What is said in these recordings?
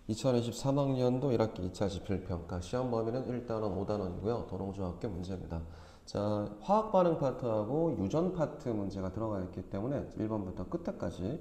2023학년도 1학기 2차 지필평가 시험 범위는 1단원 5단원이고요. 도농중학교 문제입니다. 자, 화학 반응 파트하고 유전 파트 문제가 들어가 있기 때문에 1번부터 끝까지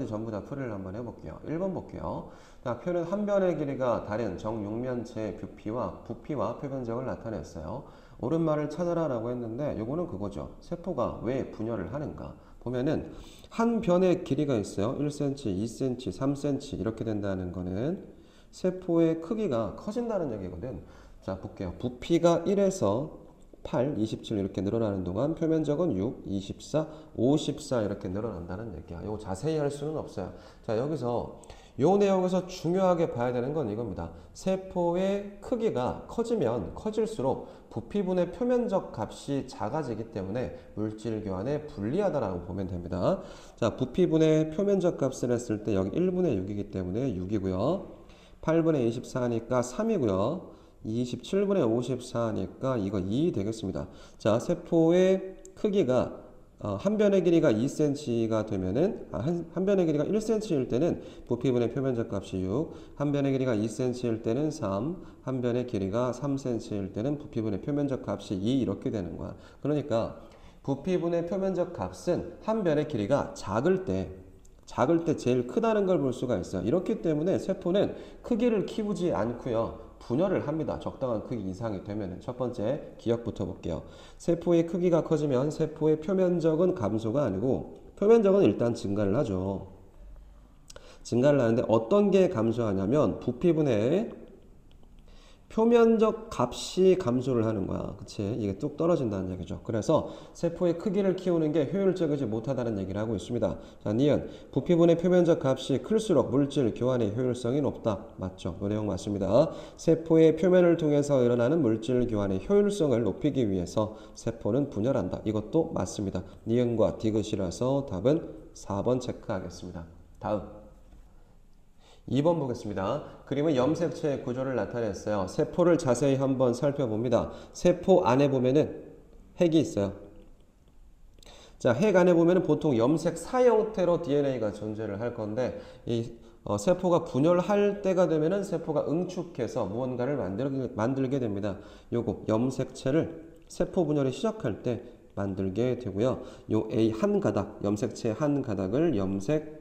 전부 다 풀이를 한번 해볼게요. 1번 볼게요. 자, 표는 한 변의 길이가 다른 정육면체의 부피와 표면적을 나타냈어요. 옳은 말을 찾아라 라고 했는데 요거는 그거죠. 세포가 왜 분열을 하는가. 보면은 한 변의 길이가 있어요. 1cm, 2cm, 3cm 이렇게 된다는 거는 세포의 크기가 커진다는 얘기거든. 자, 볼게요. 부피가 1에서 8, 27 이렇게 늘어나는 동안 표면적은 6, 24, 54 이렇게 늘어난다는 얘기야. 이거 자세히 할 수는 없어요. 자, 여기서 요 내용에서 중요하게 봐야 되는 건 이겁니다. 세포의 크기가 커지면 커질수록 부피분의 표면적 값이 작아지기 때문에 물질 교환에 불리하다라고 보면 됩니다. 자, 부피분의 표면적 값을 했을 때 여기 1분의 6이기 때문에 6이고요. 8분의 24니까 3이고요. 27분의 54니까 이거 2 되겠습니다. 자, 세포의 크기가 한 변의 길이가 2cm가 되면은 한 변의 길이가 1cm일 때는 부피분의 표면적 값이 6, 한 변의 길이가 2cm일 때는 3, 한 변의 길이가 3cm일 때는 부피분의 표면적 값이 2 이렇게 되는 거야. 그러니까 부피분의 표면적 값은 한 변의 길이가 작을 때 제일 크다는 걸 볼 수가 있어요. 이렇기 때문에 세포는 크기를 키우지 않고요. 분열을 합니다. 적당한 크기 이상이 되면. 첫 번째 기억부터 볼게요. 세포의 크기가 커지면 세포의 표면적은 감소가 아니고 표면적은 일단 증가를 하죠. 증가를 하는데 어떤 게 감소하냐면 부피분의 표면적 값이 감소를 하는 거야. 그치? 이게 뚝 떨어진다는 얘기죠. 그래서 세포의 크기를 키우는 게 효율적이지 못하다는 얘기를 하고 있습니다. 자, 니은. 부피분의 표면적 값이 클수록 물질 교환의 효율성이 높다. 맞죠? 이 내용 맞습니다. 세포의 표면을 통해서 일어나는 물질 교환의 효율성을 높이기 위해서 세포는 분열한다. 이것도 맞습니다. 니은과 디귿이라서 답은 4번 체크하겠습니다. 다음. 2번 보겠습니다. 그림은 염색체의 구조를 나타냈어요. 세포를 자세히 한번 살펴봅니다. 세포 안에 보면은 핵이 있어요. 자, 핵 안에 보면은 보통 염색사 형태로 DNA가 존재를 할 건데 이 세포가 분열할 때가 되면은 세포가 응축해서 무언가를 만들게 됩니다. 요거 염색체를 세포 분열이 시작할 때 만들게 되고요. 요 A 한 가닥, 염색체 한 가닥을 염색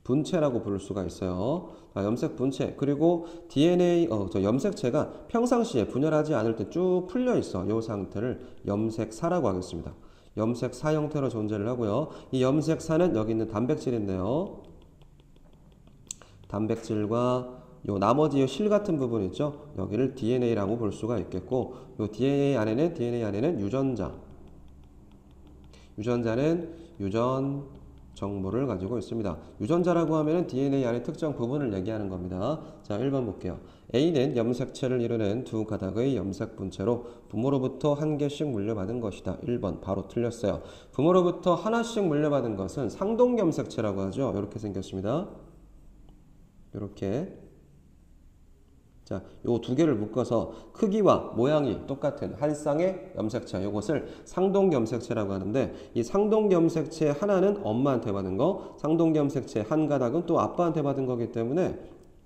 분체라고 부를 수가 있어요. 염색 분체. 그리고 DNA, 염색체가 평상시에 분열하지 않을 때 쭉 풀려 있어. 이 상태를 염색사라고 하겠습니다. 염색사 형태로 존재를 하고요. 이 염색사는 여기 있는 단백질인데요. 단백질과 요 나머지 요실 같은 부분 있죠. 여기를 DNA라고 볼 수가 있겠고, 요 DNA 안에는 유전자는 유전 정보를 가지고 있습니다. 유전자라고 하면 DNA 안에 특정 부분을 얘기하는 겁니다. 자, 1번 볼게요. A는 염색체를 이루는 두 가닥의 염색 분체로 부모로부터 한 개씩 물려받은 것이다. 1번 바로 틀렸어요. 부모로부터 하나씩 물려받은 것은 상동 염색체라고 하죠. 이렇게 생겼습니다. 이렇게. 자, 요 두 개를 묶어서 크기와 모양이 똑같은 한 쌍의 염색체, 요것을 상동 염색체라고 하는데 이 상동 염색체 하나는 엄마한테 받은 거, 상동 염색체 한 가닥은 또 아빠한테 받은 거기 때문에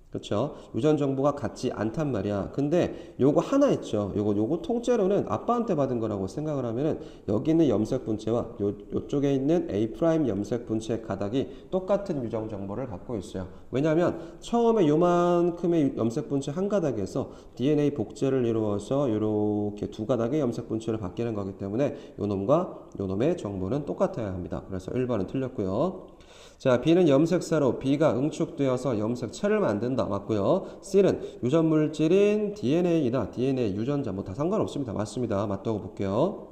그렇죠. 유전 정보가 같지 않단 말이야. 근데 요거 하나 있죠. 요거 통째로는 아빠한테 받은 거라고 생각을 하면은 여기 있는 염색 분체와 요쪽에 있는 A' 염색 분체 가닥이 똑같은 유전 정보를 갖고 있어요. 왜냐하면 처음에 요만큼의 염색 분체 한 가닥에서 DNA 복제를 이루어서 요렇게 두 가닥의 염색 분체를 바뀌는 거기 때문에 요놈과 요놈의 정보는 똑같아야 합니다. 그래서 1번은 틀렸고요. 자, B는 염색사로 B가 응축되어서 염색체를 만든다. 맞고요. C는 유전물질인 DNA이다. DNA 유전자 뭐 다 상관없습니다. 맞습니다. 맞다고 볼게요.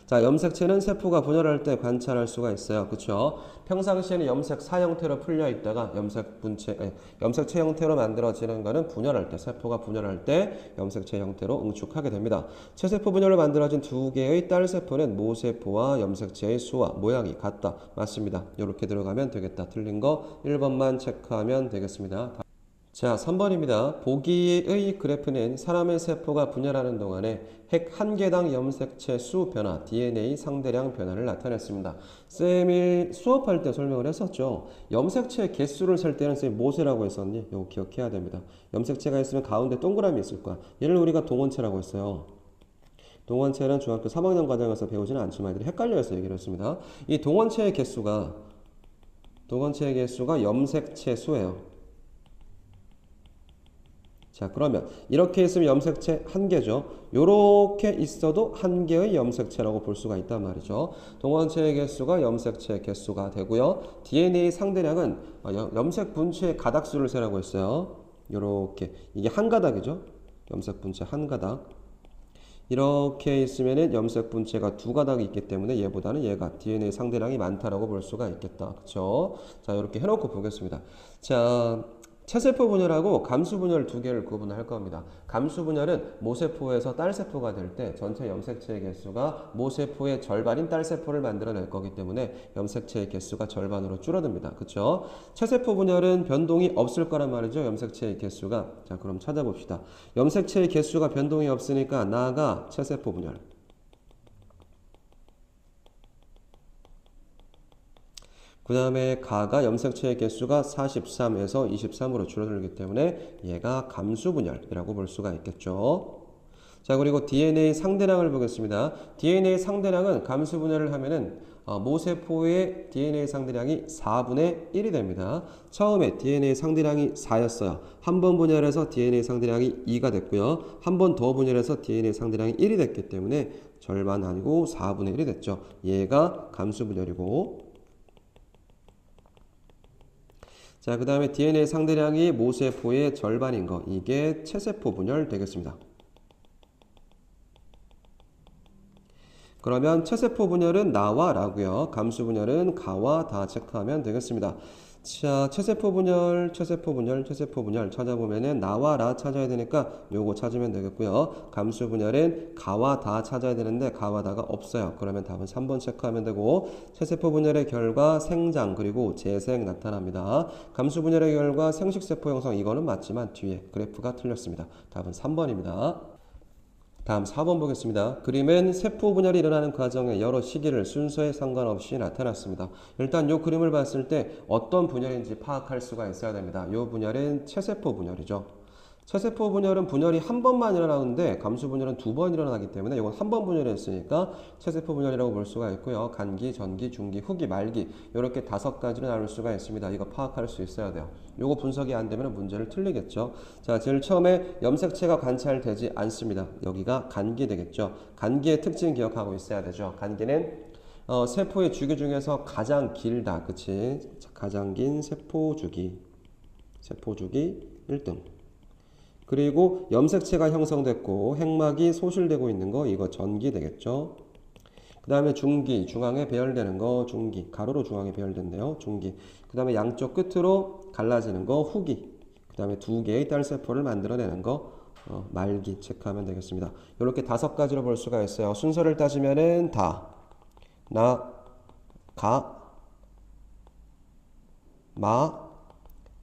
자, 염색체는 세포가 분열할 때 관찰할 수가 있어요. 그쵸? 평상시에는 염색사 형태로 풀려 있다가 염색체 형태로 만들어지는 거는 분열할 때, 세포가 분열할 때 염색체 형태로 응축하게 됩니다. 체세포 분열로 만들어진 두 개의 딸 세포는 모세포와 염색체의 수와 모양이 같다. 맞습니다. 이렇게 들어가면 되겠다. 틀린 거 1번만 체크하면 되겠습니다. 자, 3번입니다. 보기의 그래프는 사람의 세포가 분열하는 동안에 핵 한 개당 염색체 수 변화, DNA 상대량 변화를 나타냈습니다. 쌤이 수업할 때 설명을 했었죠. 염색체 개수를 셀 때는 쌤이 무엇이라고 했었니? 이거 기억해야 됩니다. 염색체가 있으면 가운데 동그라미 있을 거야. 얘를 우리가 동원체라고 했어요. 동원체는 중학교 3학년 과정에서 배우지는 않지만 애들이 헷갈려서 얘기를 했습니다. 이 동원체의 개수가 염색체 수예요. 자, 그러면 이렇게 있으면 염색체 한 개죠. 요렇게 있어도 한 개의 염색체라고 볼 수가 있단 말이죠. 동원체의 개수가 염색체 개수가 되고요. DNA 상대량은 염색 분체의 가닥수를 세라고 했어요. 요렇게 이게 한 가닥이죠. 염색 분체 한 가닥. 이렇게 있으면은 염색 분체가 두 가닥이 있기 때문에 얘보다는 얘가 DNA 상대량이 많다라고 볼 수가 있겠다. 그쵸? 자, 이렇게 해놓고 보겠습니다. 자, 체세포 분열하고 감수 분열 두 개를 구분할 겁니다. 감수 분열은 모세포에서 딸세포가 될 때 전체 염색체의 개수가 모세포의 절반인 딸세포를 만들어낼 거기 때문에 염색체의 개수가 절반으로 줄어듭니다. 그쵸? 체세포 분열은 변동이 없을 거란 말이죠. 염색체의 개수가. 자, 그럼 찾아봅시다. 염색체의 개수가 변동이 없으니까 나가 체세포 분열. 그 다음에 가가 염색체의 개수가 43에서 23으로 줄어들기 때문에 얘가 감수분열이라고 볼 수가 있겠죠. 자, 그리고 DNA 상대량을 보겠습니다. DNA 상대량은 감수분열을 하면은 모세포의 DNA 상대량이 4분의 1이 됩니다. 처음에 DNA 상대량이 4였어요. 한 번 분열해서 DNA 상대량이 2가 됐고요. 한 번 더 분열해서 DNA 상대량이 1이 됐기 때문에 절반 아니고 4분의 1이 됐죠. 얘가 감수분열이고, 자, 그 다음에 DNA 상대량이 모세포의 절반인 거, 이게 체세포 분열 되겠습니다. 그러면 체세포 분열은 나와 라고요. 감수 분열은 가와 다 체크하면 되겠습니다. 자, 체세포 분열 찾아보면은 나와 라 찾아야 되니까 요거 찾으면 되겠고요. 감수 분열은 가와 다 찾아야 되는데 가와 다가 없어요. 그러면 답은 3번 체크하면 되고, 체세포 분열의 결과 생장 그리고 재생 나타납니다. 감수 분열의 결과 생식세포 형성, 이거는 맞지만 뒤에 그래프가 틀렸습니다. 답은 3번입니다. 다음 4번 보겠습니다. 그림은 세포 분열이 일어나는 과정의 여러 시기를 순서에 상관없이 나타났습니다. 일단 이 그림을 봤을 때 어떤 분열인지 파악할 수가 있어야 됩니다. 이 분열은 체세포 분열이죠. 체세포 분열은 분열이 한 번만 일어나는데 감수 분열은 두 번 일어나기 때문에 이건 한 번 분열했으니까 체세포 분열이라고 볼 수가 있고요. 간기, 전기, 중기, 후기, 말기 이렇게 5가지로 나눌 수가 있습니다. 이거 파악할 수 있어야 돼요. 요거 분석이 안 되면 문제를 틀리겠죠. 자, 제일 처음에 염색체가 관찰되지 않습니다. 여기가 간기 되겠죠. 간기의 특징 기억하고 있어야 되죠. 간기는 세포의 주기 중에서 가장 길다. 그치? 가장 긴 세포 주기 1등. 그리고 염색체가 형성됐고 핵막이 소실되고 있는 거, 이거 전기 되겠죠. 그 다음에 중기, 중앙에 배열되는 거 중기, 가로로 중앙에 배열됐네요. 중기. 그 다음에 양쪽 끝으로 갈라지는 거 후기. 그 다음에 2개의 딸세포를 만들어내는 거 말기 체크하면 되겠습니다. 이렇게 5가지로 볼 수가 있어요. 순서를 따지면은 다, 나, 가, 마,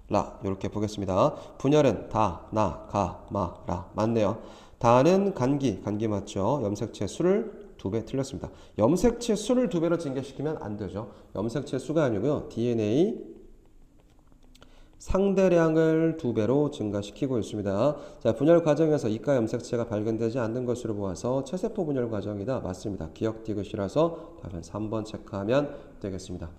라 이렇게 보겠습니다. 분열은 다, 나, 가, 마, 라 맞네요. 다는 간기 맞죠? 염색체 수를 2배 틀렸습니다. 염색체 수를 2배로 증가시키면 안 되죠. 염색체 수가 아니고요. DNA 상대량을 2배로 증가시키고 있습니다. 자, 분열 과정에서 이가 염색체가 발견되지 않는 것으로 보아서 체세포 분열 과정이다. 맞습니다. 기억 디귿이라서 답은 3번 체크하면 되겠습니다.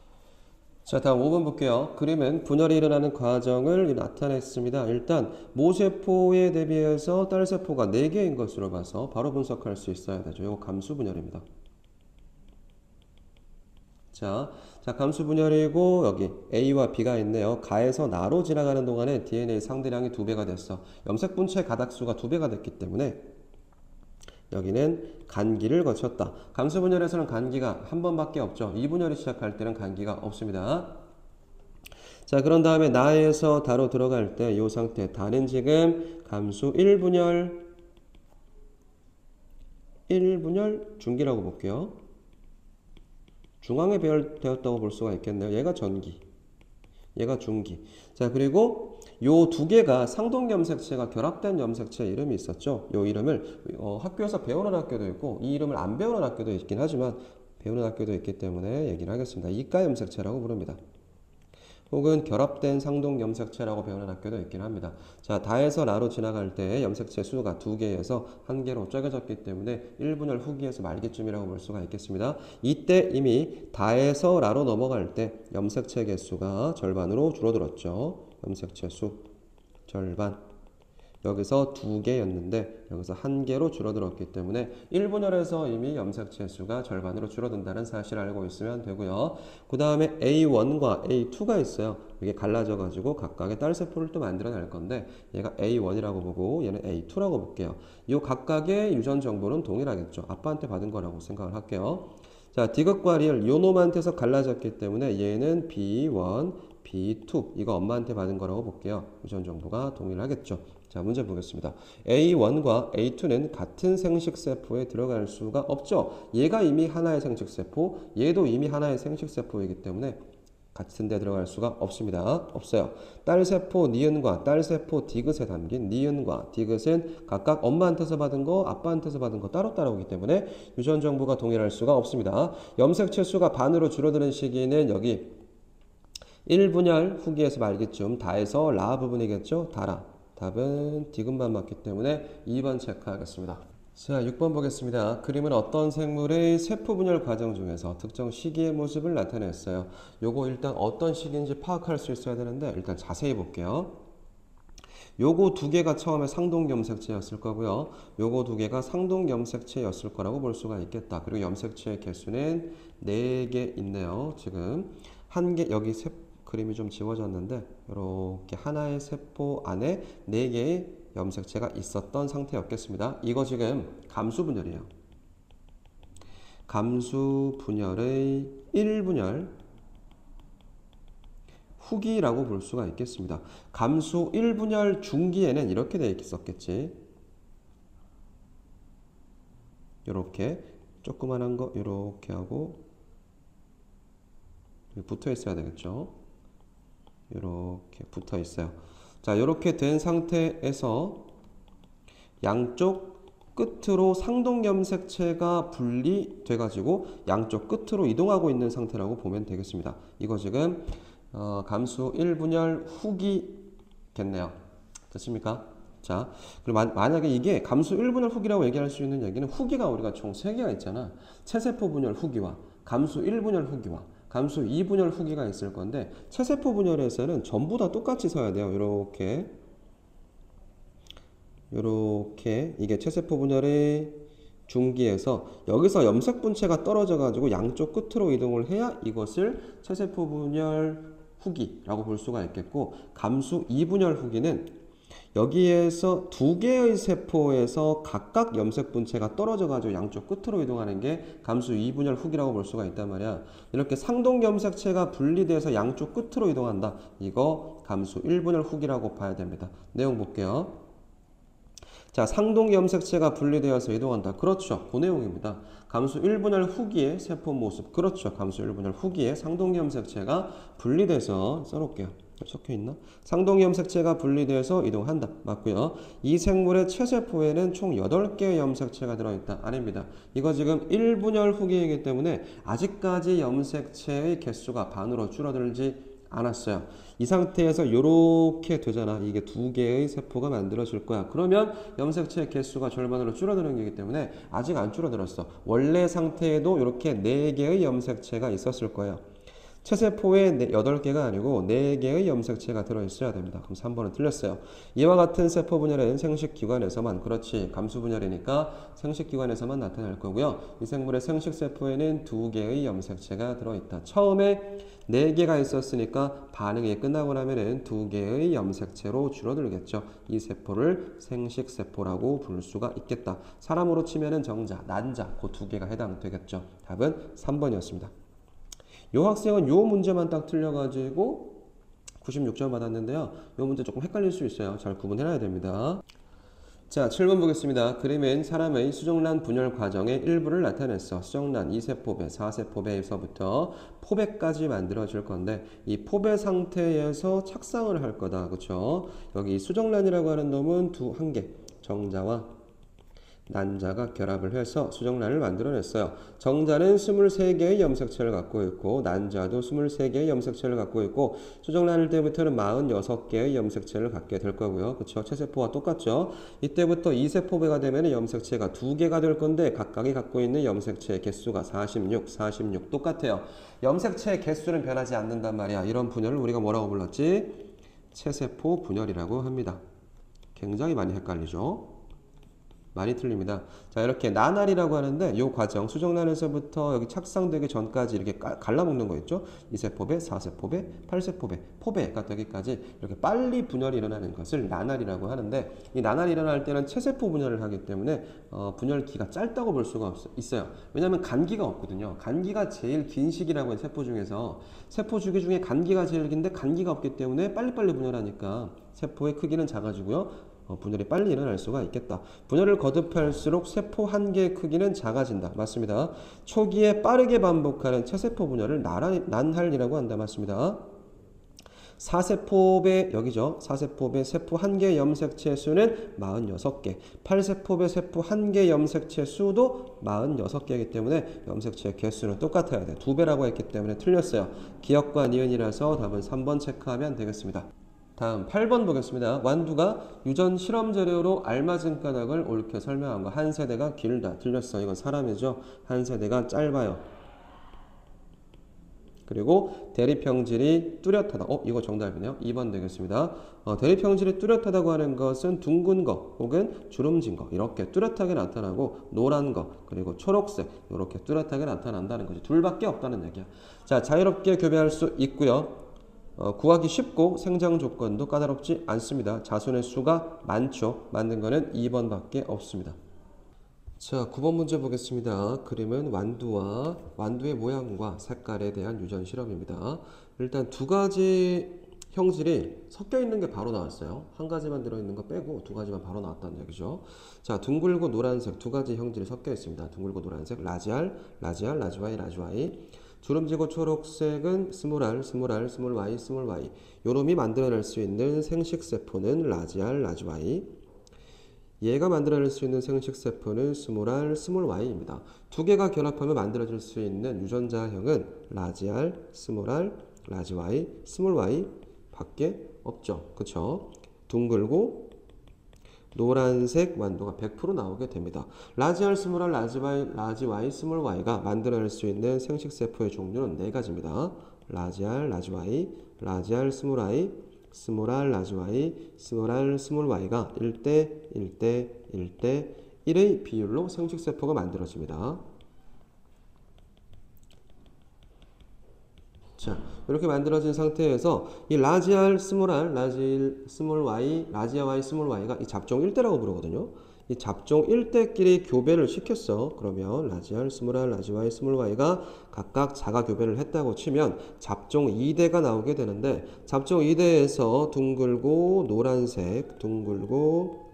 자, 다음 5번 볼게요. 그림은 분열이 일어나는 과정을 나타냈습니다. 일단 모세포에 대비해서 딸세포가 4개인 것으로 봐서 바로 분석할 수 있어야 되죠. 이거 감수 분열입니다. 자, 감수 분열이고 여기 A와 B가 있네요. 가에서 나로 지나가는 동안에 DNA 상대량이 2배가 됐어. 염색 분체 가닥수가 2배가 됐기 때문에 여기는 간기를 거쳤다. 감수 분열에서는 간기가 한 번밖에 없죠. 2분열이 시작할 때는 간기가 없습니다. 자, 그런 다음에 나에서 다로 들어갈 때 이 상태, 다는 지금 감수 1분열 중기라고 볼게요. 중앙에 배열되었다고 볼 수가 있겠네요. 얘가 전기. 얘가 중기. 자, 그리고 요 두 개가 상동 염색체가 결합된 염색체 이름이 있었죠. 요 이름을 학교에서 배우는 학교도 있고 이 이름을 안 배우는 학교도 있긴 하지만 배우는 학교도 있기 때문에 얘기를 하겠습니다. 이가 염색체라고 부릅니다. 혹은 결합된 상동 염색체라고 배우는 학교도 있긴 합니다. 자, 다에서 라로 지나갈 때 염색체 수가 2개에서 1개로 쪼개졌기 때문에 1분열 후기에서 말기쯤이라고 볼 수가 있겠습니다. 이때 이미 다에서 라로 넘어갈 때 염색체 개수가 절반으로 줄어들었죠. 염색체 수 절반. 여기서 2개였는데 여기서 1개로 줄어들었기 때문에 1분열에서 이미 염색체 수가 절반으로 줄어든다는 사실을 알고 있으면 되고요. 그 다음에 A1과 A2가 있어요. 이게 갈라져 가지고 각각의 딸세포를 또 만들어낼 건데 얘가 A1이라고 보고 얘는 A2라고 볼게요. 이 각각의 유전 정보는 동일하겠죠. 아빠한테 받은 거라고 생각을 할게요. 자, 디귿과 리을 요 놈한테서 갈라졌기 때문에 얘는 B1, B2 이거 엄마한테 받은 거라고 볼게요. 유전 정보가 동일하겠죠. 자, 문제 보겠습니다. A1과 A2는 같은 생식세포에 들어갈 수가 없죠. 얘가 이미 하나의 생식세포, 얘도 이미 하나의 생식세포이기 때문에 같은 데 들어갈 수가 없습니다. 없어요. 딸세포 니은과 딸세포 디귿에 담긴 니은과 디귿은 각각 엄마한테서 받은 거, 아빠한테서 받은 거 따로따로 오기 때문에 유전 정보가 동일할 수가 없습니다. 염색체 수가 반으로 줄어드는 시기는 여기 1분열 후기에서 말기쯤 다에서 라 부분이겠죠. 다라. 답은 디귿만 맞기 때문에 2번 체크하겠습니다. 자, 6번 보겠습니다. 그림은 어떤 생물의 세포 분열 과정 중에서 특정 시기의 모습을 나타냈어요. 요거 일단 어떤 시기인지 파악할 수 있어야 되는데 일단 자세히 볼게요. 요거 두 개가 처음에 상동 염색체였을 거고요. 요거 두 개가 상동 염색체였을 거라고 볼 수가 있겠다. 그리고 염색체의 개수는 4개 있네요. 지금 한 개 여기 그림이 좀 지워졌는데 이렇게 하나의 세포 안에 4개의 염색체가 있었던 상태였겠습니다. 이거 지금 감수 분열이에요. 감수 분열의 1분열 후기라고 볼 수가 있겠습니다. 감수 1분열 중기에는 이렇게 되어 있었겠지. 이렇게 조그만한 거 이렇게 하고 붙어 있어야 되겠죠. 이렇게 붙어 있어요. 자, 이렇게 된 상태에서 양쪽 끝으로 상동 염색체가 분리돼 가지고 양쪽 끝으로 이동하고 있는 상태라고 보면 되겠습니다. 이거 지금 감수 1분열 후기겠네요. 됐습니까? 자, 그리고 만약에 이게 감수 1분열 후기라고 얘기할 수 있는 얘기는 후기가 우리가 총 3개가 있잖아. 체세포 분열 후기와 감수 1분열 후기와 감수 2분열 후기가 있을 건데 체세포 분열에서는 전부 다 똑같이 서야 돼요. 이렇게 이게 체세포 분열의 중기에서 여기서 염색 분체가 떨어져 가지고 양쪽 끝으로 이동을 해야 이것을 체세포 분열 후기라고 볼 수가 있겠고 감수 2분열 후기는 여기에서 2개의 세포에서 각각 염색 분체가 떨어져 가지고 양쪽 끝으로 이동하는 게 감수 2분열 후기라고 볼 수가 있단 말이야. 이렇게 상동 염색체가 분리돼서 양쪽 끝으로 이동한다. 이거 감수 1분열 후기라고 봐야 됩니다. 내용 볼게요. 자, 상동 염색체가 분리되어서 이동한다. 그렇죠. 그 내용입니다. 감수 1분열 후기의 세포 모습. 그렇죠. 감수 1분열 후기의 상동 염색체가 분리돼서 써놓을게요. 적혀있나? 상동 염색체가 분리돼서 이동한다. 맞고요. 이 생물의 체세포에는 총 8개의 염색체가 들어있다. 아닙니다. 이거 지금 1분열 후기이기 때문에 아직까지 염색체의 개수가 반으로 줄어들지 않았어요. 이 상태에서 이렇게 되잖아. 이게 2개의 세포가 만들어질 거야. 그러면 염색체의 개수가 절반으로 줄어드는 거기 때문에 아직 안 줄어들었어. 원래 상태에도 이렇게 4개의 염색체가 있었을 거예요. 체세포에 8개가 아니고 4개의 염색체가 들어있어야 됩니다. 그럼 3번은 틀렸어요. 이와 같은 세포 분열은 생식기관에서만, 그렇지, 감수 분열이니까 생식기관에서만 나타날 거고요. 이 생물의 생식세포에는 2개의 염색체가 들어있다. 처음에 4개가 있었으니까 반응이 끝나고 나면은 2개의 염색체로 줄어들겠죠. 이 세포를 생식세포라고 부를 수가 있겠다. 사람으로 치면은 정자, 난자, 그 2개가 해당되겠죠. 답은 3번이었습니다. 요 학생은 요 문제만 딱 틀려가지고 96점 받았는데요. 요 문제 조금 헷갈릴 수 있어요. 잘 구분해놔야 됩니다. 자, 7번 보겠습니다. 그림은 사람의 수정란 분열 과정의 일부를 나타냈어. 수정란 2세포배, 4세포배에서부터 포배까지 만들어 줄 건데 이 포배 상태에서 착상을 할 거다. 그쵸? 여기 수정란이라고 하는 놈은 한 개, 정자와 난자가 결합을 해서 수정란을 만들어냈어요. 정자는 23개의 염색체를 갖고 있고 난자도 23개의 염색체를 갖고 있고 수정란일 때부터는 46개의 염색체를 갖게 될 거고요. 그쵸? 체세포와 똑같죠? 이때부터 2세포배가 되면 염색체가 2개가 될 건데 각각이 갖고 있는 염색체의 개수가 46 똑같아요. 염색체의 개수는 변하지 않는단 말이야. 이런 분열을 우리가 뭐라고 불렀지? 체세포 분열이라고 합니다. 굉장히 많이 헷갈리죠? 많이 틀립니다. 자, 이렇게 나날이라고 하는데 이 과정 수정란에서부터 여기 착상되기 전까지 이렇게 갈라먹는 거 있죠? 2세포배, 4세포배, 8세포배, 포배가 되기까지 이렇게 빨리 분열이 일어나는 것을 나날이라고 하는데 이 나날이 일어날 때는 체세포 분열을 하기 때문에 분열기가 짧다고 볼 수가 있어요. 왜냐하면 간기가 없거든요. 간기가 제일 긴 시기라고 해요. 세포 중에서 세포 주기 중에 간기가 제일 긴데 간기가 없기 때문에 빨리빨리 분열하니까 세포의 크기는 작아지고요. 분열이 빨리 일어날 수가 있겠다. 분열을 거듭할수록 세포 한 개의 크기는 작아진다. 맞습니다. 초기에 빠르게 반복하는 체세포 분열을 난할이라고 한다. 맞습니다. 4세포배 여기죠. 4세포배 세포 한 개의 염색체 수는 46개. 8세포배 세포 한 개의 염색체 수도 46개이기 때문에 염색체 개수는 똑같아야 돼. 2배라고 했기 때문에 틀렸어요. 기억과 니은이라서 답은 3번 체크하면 되겠습니다. 다음 8번 보겠습니다. 완두가 유전 실험 재료로 알맞은 까닭을 옳게 설명한 거. 한 세대가 길다. 틀렸어. 이건 사람이죠. 한 세대가 짧아요. 그리고 대립형질이 뚜렷하다. 이거 정답이네요. 2번 되겠습니다. 대립형질이 뚜렷하다고 하는 것은 둥근 거 혹은 주름진 거 이렇게 뚜렷하게 나타나고 노란 거 그리고 초록색 이렇게 뚜렷하게 나타난다는 거지. 둘밖에 없다는 얘기야. 자, 자유롭게 교배할 수 있고요. 구하기 쉽고 생장 조건도 까다롭지 않습니다. 자손의 수가 많죠. 만든 거는 2번밖에 없습니다. 자, 9번 문제 보겠습니다. 그림은 완두의 모양과 색깔에 대한 유전 실험입니다. 일단 두 가지 형질이 섞여 있는 게 바로 나왔어요. 한 가지만 들어있는 거 빼고 두 가지만 바로 나왔다는 얘기죠. 자, 둥글고 노란색 두 가지 형질이 섞여 있습니다. 둥글고 노란색 라지알, 라지와이. 주름지고 초록색은 스몰R, 요놈이 만들어낼 수 있는 생식세포는 라지알, 라지와이. 얘가 만들어낼 수 있는 생식세포는 스몰R, 스몰Y입니다. 두 개가 결합하면 만들어질 수 있는 유전자형은 라지알, 스몰R, 라지와이, 스몰Y 밖에 없죠. 그쵸? 둥글고 노란색 완두가 100% 나오게 됩니다. 라지알, 스몰R, 라지와이, 스몰Y가 만들어낼 수 있는 생식세포의 종류는 4가지입니다. 라지알, 라지와이, 라지알, 스몰R, 라지와이, 스몰Y가 1대1의 비율로 생식세포가 만들어집니다. 자, 이렇게 만들어진 상태에서 이 라지알, 스몰Y, 라지아와이, 스몰Y가 이 잡종 1대라고 부르거든요. 이 잡종 1대끼리 교배를 시켰어. 그러면 라지알, 스몰R, 라지와이, 스몰Y가 각각 자가 교배를 했다고 치면 잡종 2대가 나오게 되는데 잡종 2대에서 둥글고 노란색, 둥글고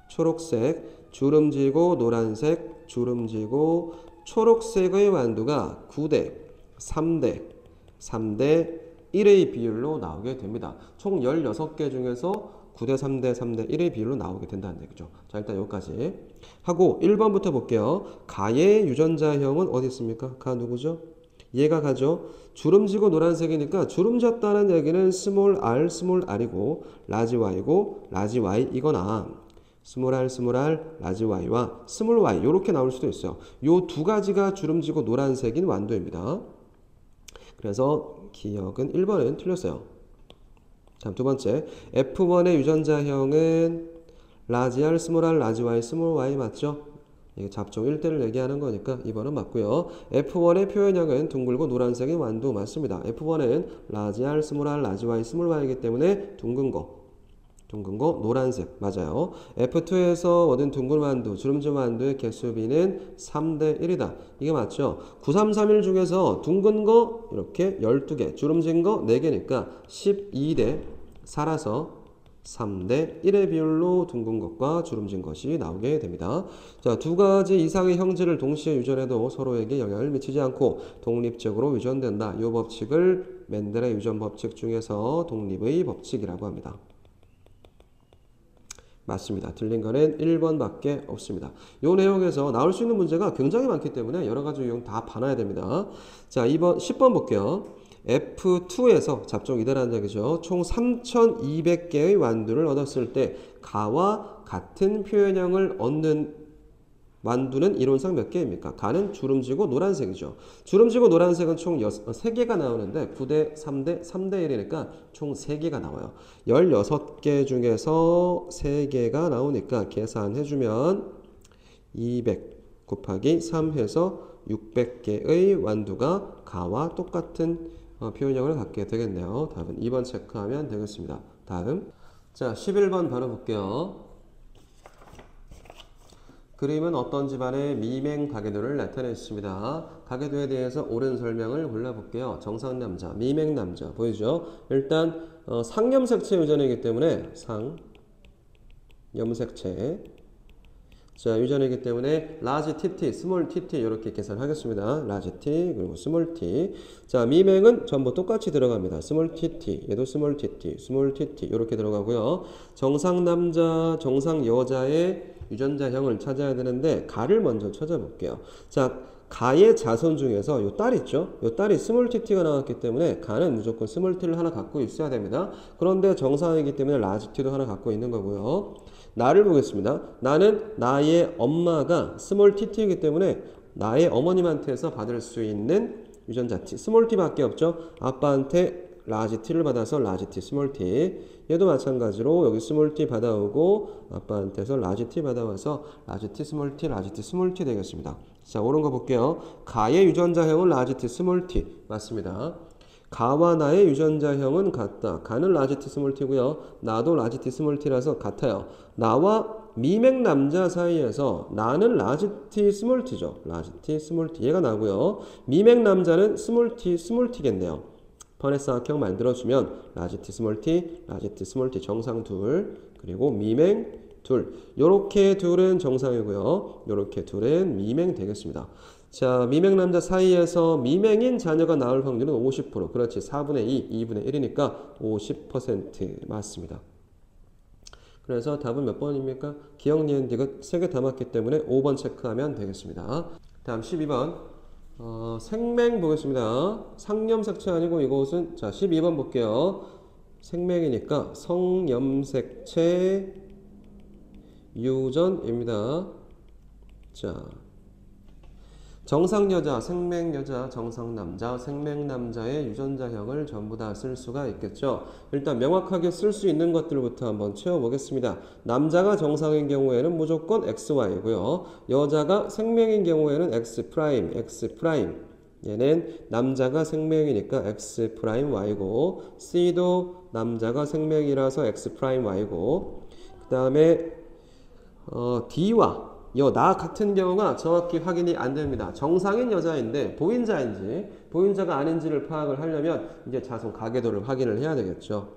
초록색, 주름지고 노란색, 주름지고 초록색의 완두가 9대, 3대 1의 비율로 나오게 됩니다. 총 16개 중에서 9대 3대 1의 비율로 나오게 된다는 얘기죠. 자, 일단 여기까지 하고 1번부터 볼게요. 가의 유전자형은 어디 있습니까? 가 누구죠? 얘가 가죠. 주름지고 노란색이니까 주름졌다는 얘기는 스몰 R이고 라지Y고 라지Y 이거나 스몰 R, 라지Y와 스몰 Y 이렇게 나올 수도 있어요. 요 두 가지가 주름지고 노란색인 완두입니다. 그래서 기억은 1번은 틀렸어요. 다음 두 번째 F1의 유전자형은 라지알, 스몰 R, 라지와이, 스몰 Y 맞죠? 이게 잡종 1대를 얘기하는 거니까 2번은 맞고요. F1의 표현형은 둥글고 노란색인 완두 맞습니다. F1은 라지알, 스몰 R, 라지와이, 스몰 Y이기 때문에 둥근 거 노란색 맞아요. F2에서 얻은 둥근 완두, 주름진 완두의 개수비는 3대 1이다. 이게 맞죠? 9331 중에서 둥근 거 이렇게 12개, 주름진 거 4개니까 12대 4라서 3대 1의 비율로 둥근 것과 주름진 것이 나오게 됩니다. 자, 두 가지 이상의 형질을 동시에 유전해도 서로에게 영향을 미치지 않고 독립적으로 유전된다. 이 법칙을 맨델의 유전 법칙 중에서 독립의 법칙이라고 합니다. 맞습니다. 틀린 거는 1번밖에 없습니다. 이 내용에서 나올 수 있는 문제가 굉장히 많기 때문에 여러 가지 유형 다 봐놔야 됩니다. 자, 10번 볼게요. F2에서 잡종 이대라는 얘기죠. 총 3,200개의 완두를 얻었을 때 가와 같은 표현형을 얻는 완두는 이론상 몇 개입니까? 가는 주름지고 노란색이죠. 주름지고 노란색은 총 3개가 나오는데 9대 3대 3대 1이니까 총 3개가 나와요. 16개 중에서 3개가 나오니까 계산해주면 200 곱하기 3 해서 600개의 완두가 가와 똑같은 표현형을 갖게 되겠네요. 답은 2번 체크하면 되겠습니다. 다음, 자 11번 바로 볼게요. 그림은 어떤 집안의 미맹 가계도를 나타냈습니다. 가계도에 대해서 옳은 설명을 골라볼게요. 정상남자, 미맹남자 보이죠? 일단 상염색체 유전이기 때문에 상염색체 자, 유전이기 때문에 large tt, small tt 이렇게 계산하겠습니다. large t 그리고 small t. 자, 미맹은 전부 똑같이 들어갑니다. small tt, 얘도 small tt, small tt 이렇게 들어가고요. 정상 남자, 정상 여자의 유전자형을 찾아야 되는데 가를 먼저 찾아볼게요. 자, 가의 자손 중에서 요 딸 있죠? 요 딸이 스몰 t가 나왔기 때문에 가는 무조건 스몰 t를 하나 갖고 있어야 됩니다. 그런데 정상이기 때문에 라지 t도 하나 갖고 있는 거고요. 나를 보겠습니다. 나는 나의 엄마가 스몰 t이기 때문에 나의 어머님한테서 받을 수 있는 유전자 t, 스몰 t밖에 없죠. 아빠한테 라지 t를 받아서 라지 t, 스몰 t. 얘도 마찬가지로 여기 스몰 t 받아오고 아빠한테서 라지 t 받아와서 라지 t, 스몰 t, 라지 t, 스몰 t 되겠습니다. 자, 옳은 거 볼게요. 가의 유전자형은 라지 t, 스몰 t. 맞습니다. 가와 나의 유전자형은 같다. 가는 라지 t, 스몰 t고요. 나도 라지 t, 스몰 t라서 같아요. 나와 미맹 남자 사이에서 나는 라지 t, 스몰 t죠. 라지 t, 스몰 t. 얘가 나고요. 미맹 남자는 스몰 t, 스몰 t겠네요. 번외쌍학형 만들어주면 라지 t, 스몰 t, 라지 t, 스몰 t 정상 둘, 그리고 미맹 둘. 요렇게 둘은 정상이고요. 요렇게 둘은 미맹 되겠습니다. 자, 미맹 남자 사이에서 미맹인 자녀가 나올 확률은 50%. 그렇지. 4분의 2, 2분의 1이니까 50% 맞습니다. 그래서 답은 몇 번입니까? 기억, 니은, 디귿 3개 다 맞기 때문에 5번 체크하면 되겠습니다. 다음 12번. 생맹 보겠습니다. 상염색체 아니고 이것은 자 12번 볼게요. 생맹이니까 성염색체 유전입니다. 자, 정상여자, 생맹여자, 정상남자, 생맹남자의 유전자형을 전부 다 쓸 수가 있겠죠. 일단 명확하게 쓸 수 있는 것들부터 한번 채워보겠습니다. 남자가 정상인 경우에는 무조건 XY고요. 여자가 생맹인 경우에는 X', X'. 얘는 남자가 생맹이니까 X'Y고 C도 남자가 생맹이라서 X'Y고 그 다음에 D와 나 같은 경우가 정확히 확인이 안 됩니다. 정상인 여자인데 보인자인지 보인자가 아닌지를 파악을 하려면 이제 자손 가계도를 확인을 해야 되겠죠.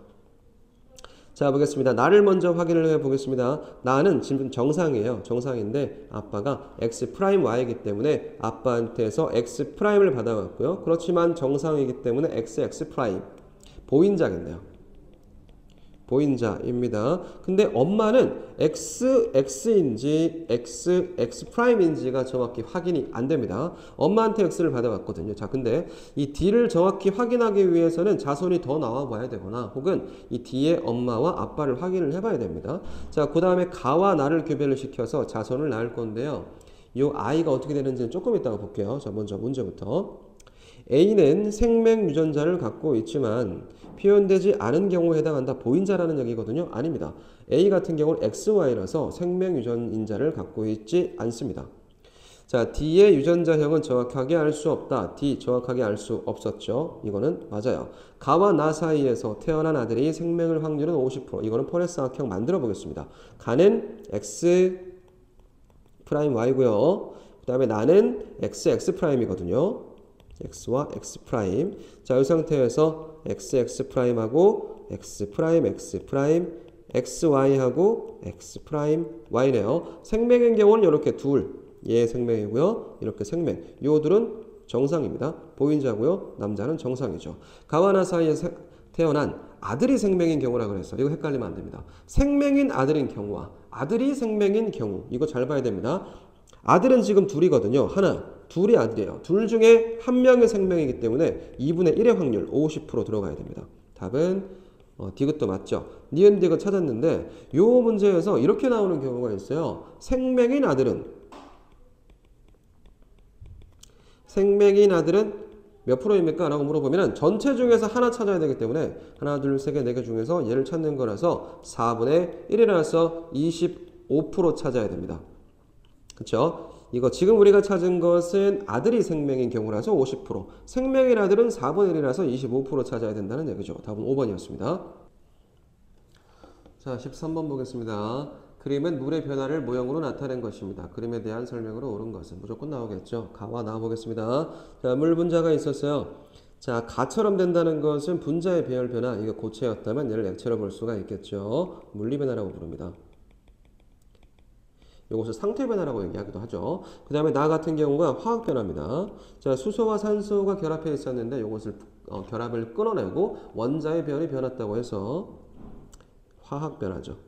자, 보겠습니다. 나를 먼저 확인을 해 보겠습니다. 나는 지금 정상이에요. 정상인데 아빠가 X'Y이기 때문에 아빠한테서 X'을 받아왔고요. 그렇지만 정상이기 때문에 XX' 보인자겠네요. 보인자입니다. 근데 엄마는 XX인지 XX'인지가 정확히 확인이 안 됩니다. 엄마한테 X를 받아왔거든요. 자, 근데 이 D를 정확히 확인하기 위해서는 자손이 더 나와 봐야 되거나 혹은 이 D의 엄마와 아빠를 확인을 해봐야 됩니다. 자, 그 다음에 가와 나를 교배를 시켜서 자손을 낳을 건데요. 이 아이가 어떻게 되는지는 조금 이따가 볼게요. 자, 먼저 문제부터. A는 생맹 유전자를 갖고 있지만 표현되지 않은 경우에 해당한다. 보인자라는 얘기거든요. 아닙니다. A 같은 경우는 XY라서 생맹 유전인자를 갖고 있지 않습니다. 자, D의 유전자형은 정확하게 알 수 없다. D 정확하게 알 수 없었죠. 이거는 맞아요. 가와 나 사이에서 태어난 아들이 생맹을 확률은 50%. 이거는 포레쌍학형 만들어 보겠습니다. 가는 X'Y고요. 그 다음에 나는 XX'이거든요. X와 X'. 자, 이 상태에서 XX'하고 X', X', xy하고 x 프라임 y네요. 생명인 경우는 이렇게 둘, 얘 생명이고요. 이렇게 생명. 요 둘은 정상입니다. 보인자고요. 남자는 정상이죠. 가와나 사이에 태어난 아들이 생명인 경우라 그랬어. 이거 헷갈리면 안 됩니다. 생명인 아들인 경우와 아들이 생명인 경우. 이거 잘 봐야 됩니다. 아들은 지금 둘이거든요. 하나, 둘이 아들이에요. 둘 중에 한 명의 생명이기 때문에 2분의 1의 확률 50% 들어가야 됩니다. 답은 디귿도 맞죠. 니은 디귿 찾았는데 요 문제에서 이렇게 나오는 경우가 있어요. 생명인 아들은 몇 프로입니까? 라고 물어보면 전체 중에서 하나 찾아야 되기 때문에 하나, 둘, 세 개, 네 개 중에서 얘를 찾는 거라서 4분의 1이라서 25% 찾아야 됩니다. 그쵸? 이거 지금 우리가 찾은 것은 아들이 생명인 경우라서 50%, 생명인 아들은 4분의 1이라서 25% 찾아야 된다는 얘기죠. 답은 5번이었습니다. 자, 13번 보겠습니다. 그림은 물의 변화를 모형으로 나타낸 것입니다. 그림에 대한 설명으로 옳은 것은 무조건 나오겠죠. 가와 나와보겠습니다. 자, 물 분자가 있었어요. 자, 가처럼 된다는 것은 분자의 배열 변화, 이거 고체였다면 얘를 액체로 볼 수가 있겠죠. 물리 변화라고 부릅니다. 이것을 상태 변화라고 얘기하기도 하죠. 그 다음에 나 같은 경우가 화학 변화입니다. 자, 수소와 산소가 결합해 있었는데 이것을 결합을 끊어내고 원자의 배열이 변했다고 해서 화학 변화죠.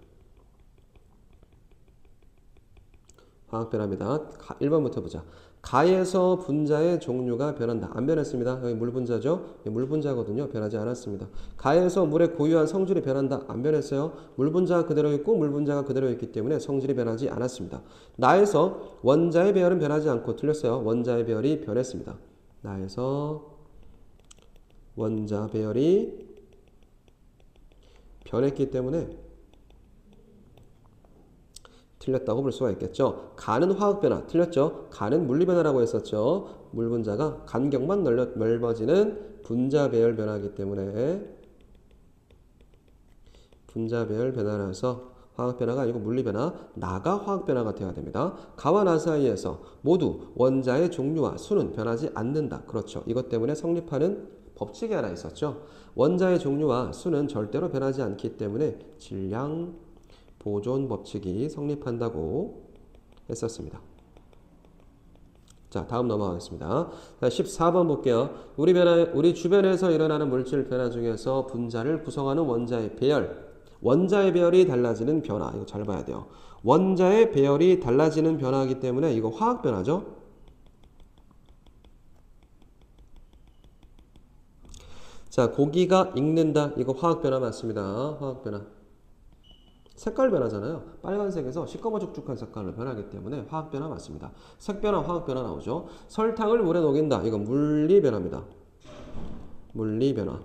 화학 변화입니다. 1번부터 보자. 가에서 분자의 종류가 변한다. 안 변했습니다. 여기 물 분자죠? 물 분자거든요. 변하지 않았습니다. 가에서 물의 고유한 성질이 변한다. 안 변했어요. 물 분자가 그대로 있고 물 분자가 그대로 있기 때문에 성질이 변하지 않았습니다. 나에서 원자의 배열은 변하지 않고 틀렸어요. 원자의 배열이 변했습니다. 나에서 원자 배열이 변했기 때문에 틀렸다고 볼 수가 있겠죠. 간은 화학 변화 틀렸죠. 간은 물리 변화라고 했었죠. 물 분자가 간격만 넓어지는 분자 배열 변화이기 때문에 분자 배열 변화라서 화학 변화가 아니고 물리 변화, 나가 화학 변화가 되어야 됩니다. 가와 나 사이에서 모두 원자의 종류와 수는 변하지 않는다. 그렇죠. 이것 때문에 성립하는 법칙이 하나 있었죠. 원자의 종류와 수는 절대로 변하지 않기 때문에 질량 보존 법칙이 성립한다고 했었습니다. 자, 다음 넘어가겠습니다. 14번 볼게요. 우리 주변에서 일어나는 물질 변화 중에서 분자를 구성하는 원자의 배열이 달라지는 변화. 이거 잘 봐야 돼요. 원자의 배열이 달라지는 변화이기 때문에 이거 화학 변화죠. 자, 고기가 익는다. 이거 화학 변화 맞습니다. 화학 변화. 색깔 변화잖아요. 빨간색에서 시꺼머죽죽한 색깔로 변하기 때문에 화학 변화 맞습니다. 색 변화, 화학 변화 나오죠. 설탕을 물에 녹인다. 이건 물리 변화입니다. 물리 변화.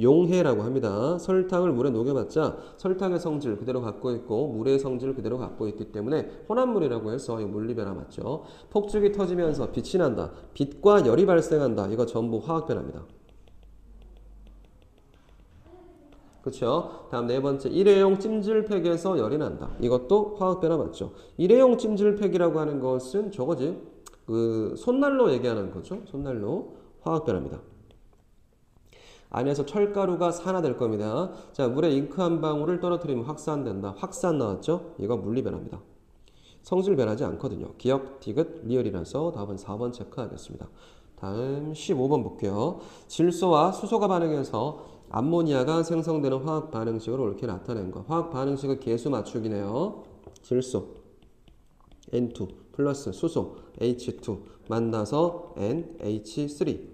용해라고 합니다. 설탕을 물에 녹여봤자 설탕의 성질 그대로 갖고 있고 물의 성질 그대로 갖고 있기 때문에 혼합물이라고 해서 이 물리 변화 맞죠. 폭죽이 터지면서 빛이 난다. 빛과 열이 발생한다. 이거 전부 화학 변화입니다. 그렇죠? 다음 네 번째, 일회용 찜질팩에서 열이 난다. 이것도 화학 변화 맞죠? 일회용 찜질팩이라고 하는 것은 저거지. 그 손난로 얘기하는 거죠. 손난로 화학 변화입니다. 안에서 철가루가 산화될 겁니다. 자, 물에 잉크 한 방울을 떨어뜨리면 확산된다. 확산 나왔죠? 이거 물리 변화입니다. 성질 변하지 않거든요. 기억, 디귿, 리얼이라서 답은 4번 체크하겠습니다. 다음 15번 볼게요. 질소와 수소가 반응해서 암모니아가 생성되는 화학 반응식을 옳게 나타낸 것. 화학 반응식의 계수 맞추기네요. 질소 N2 플러스 수소 H2 만나서 NH3.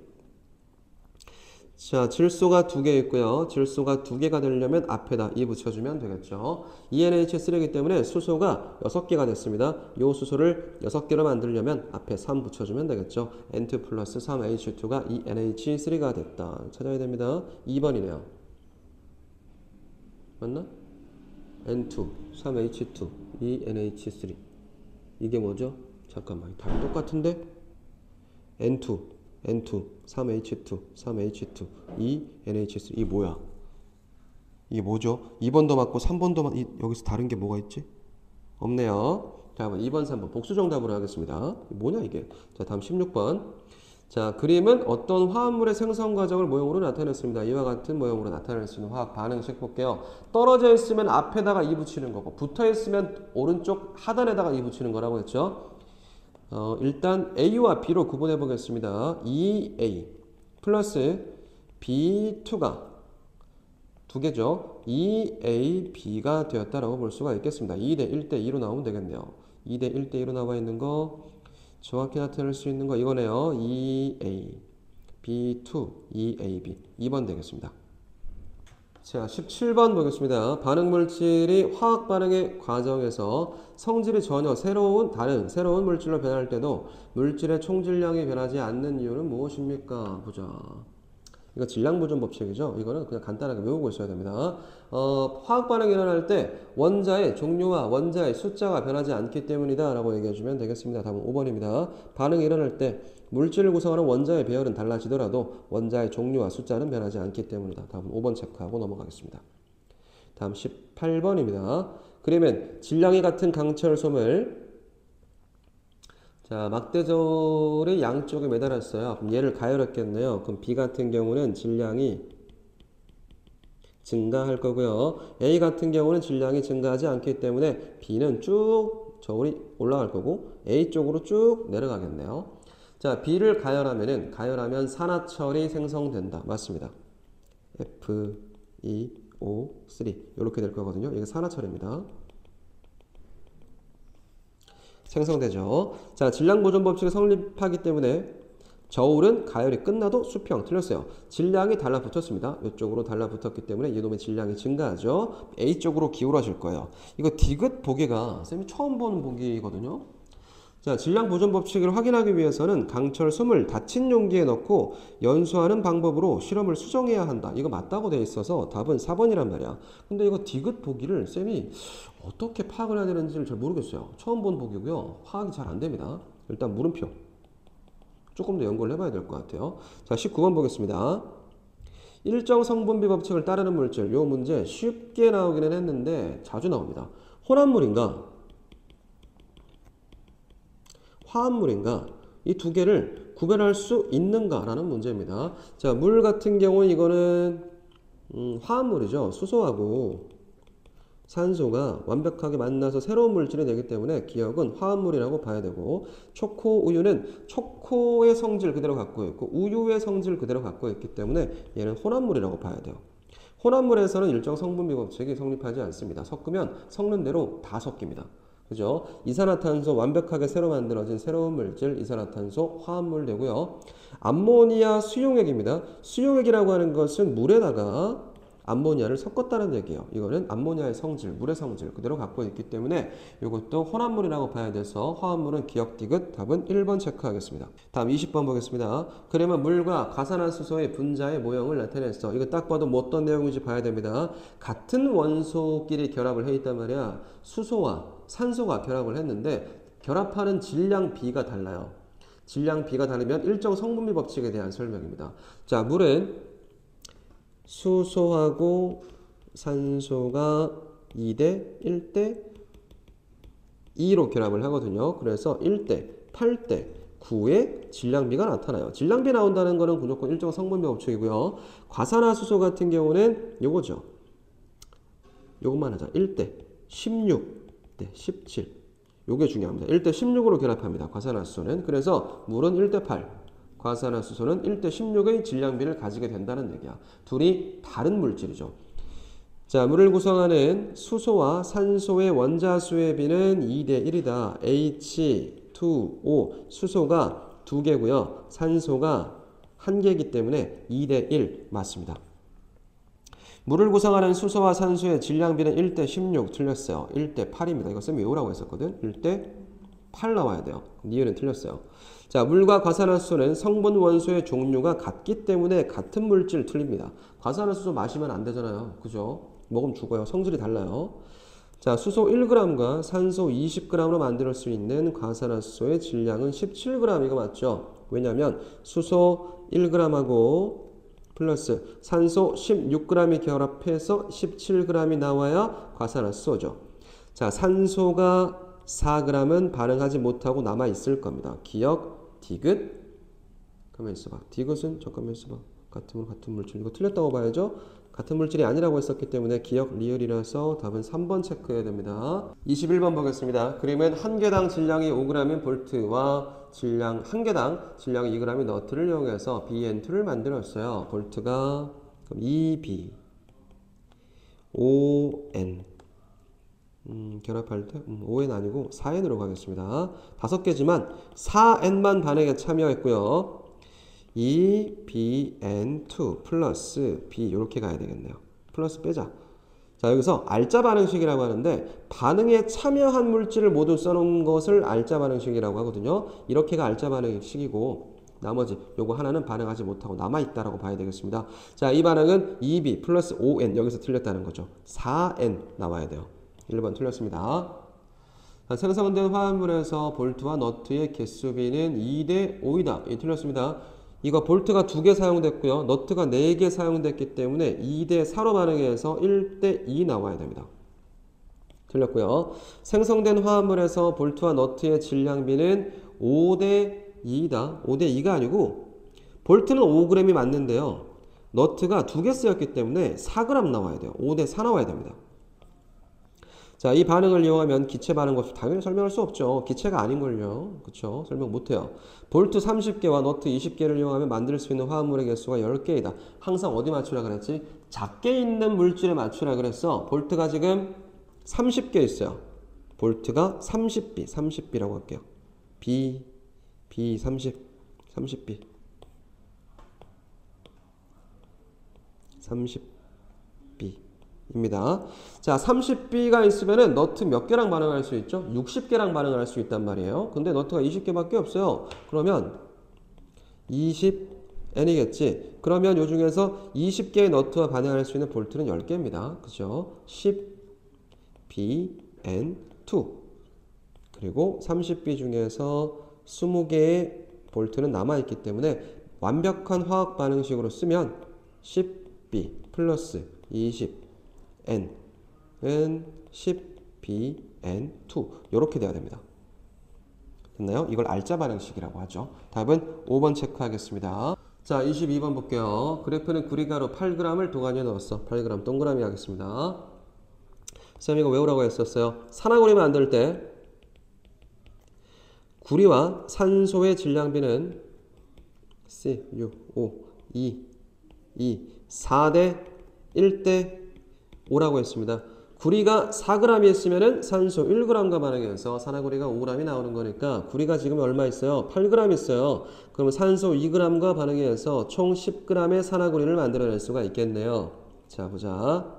자, 질소가 2개 있고요. 질소가 2개가 되려면 앞에다 2 붙여주면 되겠죠. ENH3이기 때문에 수소가 6개가 됐습니다. 이 수소를 6개로 만들려면 앞에 3 붙여주면 되겠죠. N2 플러스 3H2가 ENH3가 됐다. 찾아야 됩니다. 2번이네요. 맞나? N2, 3H2, ENH3. 이게 뭐죠? 잠깐만, 답이 똑같은데? N2, 3H2, 3H2, NH3. 이게 뭐야? 이게 뭐죠? 2번도 맞고 3번도 여기서 다른 게 뭐가 있지? 없네요. 다음은 2번, 3번 복수 정답으로 하겠습니다. 뭐냐 이게? 자, 다음 16번. 자, 그림은 어떤 화합물의 생성 과정을 모형으로 나타냈습니다. 이와 같은 모형으로 나타낼 수 있는 화학 반응식 볼게요. 떨어져 있으면 앞에다가 2 붙이는 거고 붙어 있으면 오른쪽 하단에다가 2 붙이는 거라고 했죠. 일단 A와 B로 구분해 보겠습니다. 2A 플러스 B2가 두 개죠. 2AB가 되었다라고 볼 수가 있겠습니다. 2대 1대 2로 나오면 되겠네요. 2대 1대 2로 나와 있는 거 정확히 나타낼 수 있는 거 이거네요. 2A, B2, 2AB. 2번 되겠습니다. 자, 17번 보겠습니다. 반응물질이 화학 반응의 과정에서 성질이 전혀 다른 새로운 물질로 변할 때도 물질의 총질량이 변하지 않는 이유는 무엇입니까? 보자. 이거 질량보존 법칙이죠. 이거는 그냥 간단하게 외우고 있어야 됩니다. 화학 반응이 일어날 때 원자의 종류와 원자의 숫자가 변하지 않기 때문이다 라고 얘기해주면 되겠습니다. 답은 5번입니다. 반응이 일어날 때 물질을 구성하는 원자의 배열은 달라지더라도 원자의 종류와 숫자는 변하지 않기 때문이다. 답은 5번 체크하고 넘어가겠습니다. 다음 18번입니다. 그러면 질량이 같은 강철솜을 자, 막대졸이 양쪽에 매달았어요. 그럼 얘를 가열했겠네요. 그럼 B 같은 경우는 질량이 증가할 거고요. A 같은 경우는 질량이 증가하지 않기 때문에 B는 쭉 저울이 올라갈 거고 A 쪽으로 쭉 내려가겠네요. 자, B를 가열하면 산화철이 생성된다. 맞습니다. F2O3 이렇게 될 거거든요. 이게 산화철입니다. 생성되죠. 자, 질량보존 법칙이 성립하기 때문에 저울은 가열이 끝나도 수평 틀렸어요. 질량이 달라붙었습니다. 이쪽으로 달라붙었기 때문에 이놈의 질량이 증가하죠. A쪽으로 기울어질 거예요. 이거 디귿 보기가 쌤이 처음 보는 보기거든요. 자, 질량 보존 법칙을 확인하기 위해서는 강철 솜을 닫힌 용기에 넣고 연소하는 방법으로 실험을 수정해야 한다. 이거 맞다고 돼 있어서 답은 4번이란 말이야. 근데 이거 디귿 보기를 쌤이 어떻게 파악을 해야 되는지를 잘 모르겠어요. 처음 본 보기고요. 파악이 잘 안 됩니다. 일단 물음표. 조금 더 연구를 해봐야 될 것 같아요. 자, 19번 보겠습니다. 일정 성분비 법칙을 따르는 물질. 이 문제 쉽게 나오기는 했는데 자주 나옵니다. 혼합물인가? 화합물인가? 이 두 개를 구별할 수 있는가라는 문제입니다. 자, 물 같은 경우는 이거는 화합물이죠. 수소하고 산소가 완벽하게 만나서 새로운 물질이 되기 때문에 기억은 화합물이라고 봐야 되고, 초코 우유는 초코의 성질 그대로 갖고 있고 우유의 성질 그대로 갖고 있기 때문에 얘는 혼합물이라고 봐야 돼요. 혼합물에서는 일정 성분비 법칙이 성립하지 않습니다. 섞으면 섞는 대로 다 섞입니다. 그죠? 이산화탄소 완벽하게 새로 만들어진 새로운 물질 이산화탄소 화합물 되고요. 암모니아 수용액입니다. 수용액이라고 하는 것은 물에다가 암모니아를 섞었다는 얘기예요. 이거는 암모니아의 성질, 물의 성질 그대로 갖고 있기 때문에 이것도 혼합물이라고 봐야 돼서 화합물은 기억 디귿 답은 1번 체크하겠습니다. 다음 20번 보겠습니다. 그러면 물과 가산화수소의 분자의 모형을 나타냈어. 이거 딱 봐도 뭐 어떤 내용인지 봐야 됩니다. 같은 원소끼리 결합을 해 있단 말이야. 수소와 산소가 결합을 했는데 결합하는 질량 B가 달라요. 질량 B가 다르면 일정 성분비 법칙에 대한 설명입니다. 자, 물은 수소하고 산소가 2대 1대 2로 결합을 하거든요. 그래서 1대 8대 9의 질량비가 나타나요. 질량비 나온다는 거는 무조건 일정 성분비 법칙이고요. 과산화수소 같은 경우는 요거죠. 요것만 하자. 1대 16대 17. 요게 중요합니다. 1대 16으로 결합합니다. 과산화수소는. 그래서 물은 1대 8. 과산화수소는 1대 16의 질량비를 가지게 된다는 얘기야. 둘이 다른 물질이죠. 자, 물을 구성하는 수소와 산소의 원자수의 비는 2대 1이다. H2O 수소가 2개고요. 산소가 1개이기 때문에 2대 1 맞습니다. 물을 구성하는 수소와 산소의 질량비는 1대 16 틀렸어요. 1대 8입니다. 이거 쌤이 외우라고 했었거든. 1대 8 나와야 돼요. 니은은 틀렸어요. 자, 물과 과산화수소는 성분 원소의 종류가 같기 때문에 같은 물질 틀립니다. 과산화수소 마시면 안 되잖아요. 그죠? 먹으면 죽어요. 성질이 달라요. 자, 수소 1g과 산소 20g으로 만들 수 있는 과산화수소의 질량은 17g. 이거 맞죠? 왜냐하면 수소 1g하고 플러스 산소 16g이 결합해서 17g이 나와야 과산화수소죠. 자, 산소가 4g은 반응하지 못하고 남아있을 겁니다. 기억, 디귿, 가만 있어봐. 디귿은 잠깐만 있어봐. 같은 물질. 이거 틀렸다고 봐야죠. 같은 물질이 아니라고 했었기 때문에 기억 리얼이라서 답은 3번 체크해야 됩니다. 21번 보겠습니다. 그림은 한 개당 질량이 5g인 볼트와 질량 한 개당 질량이 2g인 너트를 이용해서 BN2를 만들었어요. 볼트가 그럼 2B 5N 결합할 때 5N 아니고 4N으로 가겠습니다. 5개지만 4N만 반응에 참여했고요. 2BN2 플러스 B 이렇게 가야 되겠네요. 플러스 빼자. 자, 여기서 알짜 반응식이라고 하는데 반응에 참여한 물질을 모두 써놓은 것을 알짜 반응식이라고 하거든요. 이렇게가 알짜 반응식이고 나머지 요거 하나는 반응하지 못하고 남아있다라고 봐야 되겠습니다. 자, 이 반응은 2B 플러스 5N 여기서 틀렸다는 거죠. 4N 나와야 돼요. 1번 틀렸습니다. 자, 생성된 화합물에서 볼트와 너트의 개수비는 2대 5이다. 이 틀렸습니다. 이거 볼트가 2개 사용됐고요. 너트가 4개 사용됐기 때문에 2대 4로 반응해서 1대 2 나와야 됩니다. 틀렸고요. 생성된 화합물에서 볼트와 너트의 질량비는 5대 2다. 5대 2가 아니고 볼트는 5g이 맞는데요. 너트가 2개 쓰였기 때문에 4g 나와야 돼요. 5대 4 나와야 됩니다. 자, 이 반응을 이용하면 기체 반응 법칙 당연히 설명할 수 없죠. 기체가 아닌걸요. 그쵸? 설명 못해요. 볼트 30개와 너트 20개를 이용하면 만들 수 있는 화합물의 개수가 10개이다. 항상 어디 맞추라 그랬지? 작게 있는 물질에 맞추라 그랬어. 볼트가 지금 30개 있어요. 볼트가 30B라고 할게요. B 30B 30B입니다. 자, 30B가 있으면은 너트 몇 개랑 반응할 수 있죠? 60개랑 반응할 수 있단 말이에요. 근데 너트가 20개밖에 없어요. 그러면 20N이겠지. 그러면 요 중에서 20개의 너트와 반응할 수 있는 볼트는 10개입니다. 그죠? 10BN2 그리고 30B 중에서 20개의 볼트는 남아있기 때문에 완벽한 화학 반응식으로 쓰면 10B 플러스 20N은 10BN2 이렇게 돼야 됩니다. 됐나요? 이걸 알짜 반응식이라고 하죠. 답은 5번 체크하겠습니다. 자, 22번 볼게요. 그래프는 구리가루 8g을 도가니에 넣었어. 8g 동그라미 하겠습니다. 쌤 이거 외우라고 했었어요. 산화구리 만들 때 구리와 산소의 질량비는 CuO 2 4대 1대 5라고 했습니다. 구리가 4g이 있으면 산소 1g과 반응해서 산화구리가 5g이 나오는 거니까 구리가 지금 얼마 있어요? 8g 있어요. 그러면 산소 2g과 반응해서 총 10g의 산화구리를 만들어낼 수가 있겠네요. 자, 보자.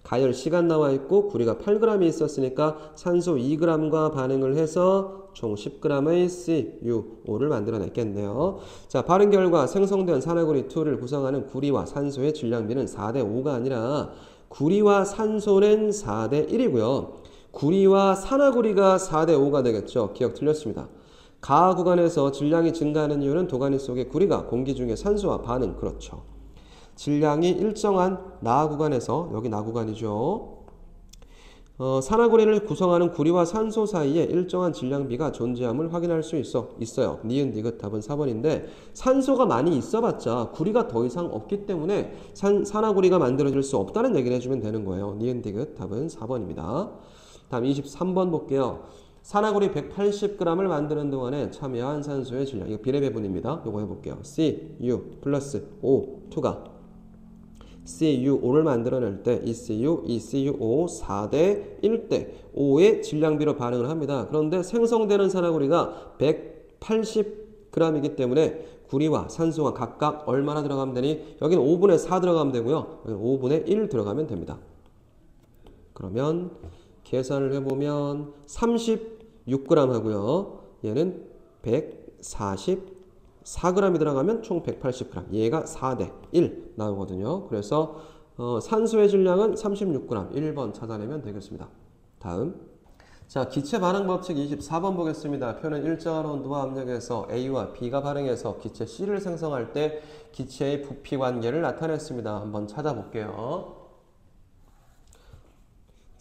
가열 시간 나와 있고 구리가 8g이 있었으니까 산소 2g과 반응을 해서 총 10g의 CuO를 만들어냈겠네요. 자, 발행 결과 생성된 산화구리 2를 구성하는 구리와 산소의 질량비는 4대 5가 아니라 구리와 산소는 4대 1이고요. 구리와 산화구리가 4대 5가 되겠죠. 기억 틀렸습니다. 가 구간에서 질량이 증가하는 이유는 도가니 속의 구리가 공기 중에 산소와 반응, 그렇죠. 질량이 일정한 나 구간에서, 여기 나 구간이죠. 산화구리를 구성하는 구리와 산소 사이에 일정한 질량비가 존재함을 확인할 수 있어요. 니은 디귿 답은 4번인데 산소가 많이 있어봤자 구리가 더 이상 없기 때문에 산화구리가 만들어질 수 없다는 얘기를 해주면 되는 거예요. 니은 디귿 답은 4번입니다. 다음 23번 볼게요. 산화구리 180g을 만드는 동안에 참여한 산소의 질량, 이거 비례배분입니다. 이거 해볼게요. Cu 플러스 O2가 CuO를 만들어낼 때 ECU, ECUO 4대 1대 5의 질량비로 반응을 합니다. 그런데 생성되는 산화구리가 180g이기 때문에 구리와 산소가 각각 얼마나 들어가면 되니? 여기는 5분의 4 들어가면 되고요. 여기는 5분의 1 들어가면 됩니다. 그러면 계산을 해보면 36g 하고요. 얘는 144g이 들어가면 총 180g. 얘가 4대 1 나오거든요. 그래서 산소의 질량은 36g. 1번 찾아내면 되겠습니다. 다음. 자, 기체 반응 법칙 24번 보겠습니다. 표는 일정한 온도와 압력에서 A와 B가 반응해서 기체 C를 생성할 때 기체의 부피 관계를 나타냈습니다. 한번 찾아볼게요.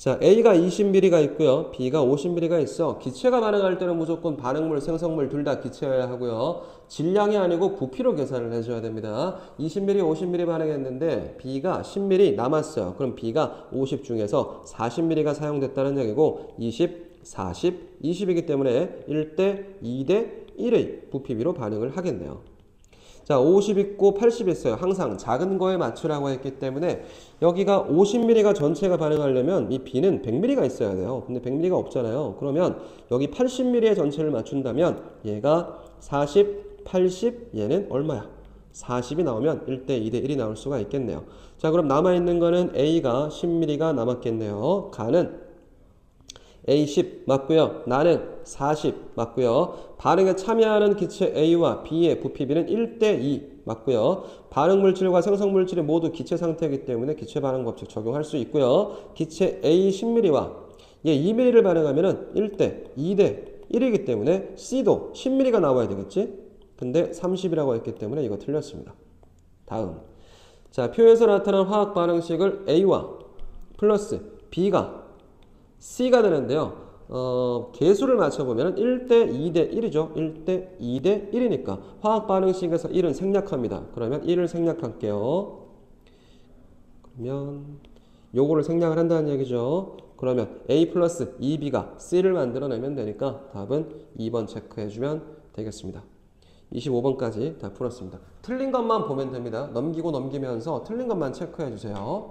자, A가 20mm가 있고요. B가 50mm가 있어. 기체가 반응할 때는 무조건 반응물, 생성물 둘 다 기체여야 하고요. 질량이 아니고 부피로 계산을 해줘야 됩니다. 20mm, 50mm 반응했는데 B가 10mm 남았어요. 그럼 B가 50 중에서 40mm가 사용됐다는 얘기고 20, 40, 20이기 때문에 1대 2대 1의 부피비로 반응을 하겠네요. 자, 50 있고 80 있어요. 항상 작은 거에 맞추라고 했기 때문에 여기가 50mm가 전체가 반응하려면 이 B는 100mm가 있어야 돼요. 근데 100mm가 없잖아요. 그러면 여기 80mm의 전체를 맞춘다면 얘가 40, 80, 얘는 얼마야? 40이 나오면 1대 2대 1이 나올 수가 있겠네요. 자, 그럼 남아있는 거는 A가 10mm가 남았겠네요. 가는 A10 맞고요. 나는 40 맞고요. 반응에 참여하는 기체 A와 B의 부피비는 1대2 맞고요. 반응물질과 생성물질이 모두 기체 상태이기 때문에 기체 반응 법칙 적용할 수 있고요. 기체 A 10mm와 얘 2mm를 반응하면 1대 2대 1이기 때문에 C도 10mm가 나와야 되겠지? 근데 30이라고 했기 때문에 이거 틀렸습니다. 다음. 자, 표에서 나타난 화학 반응식을 A와 플러스 B가 C가 되는데요. 개수를 맞춰보면 1대 2대 1이죠. 1대 2대 1이니까 화학 반응식에서 1은 생략합니다. 그러면 1을 생략할게요. 그러면 요거를 생략을 한다는 얘기죠. 그러면 A 플러스 2B가 C를 만들어내면 되니까 답은 2번 체크해주면 되겠습니다. 25번까지 다 풀었습니다. 틀린 것만 보면 됩니다. 넘기고 넘기면서 틀린 것만 체크해주세요.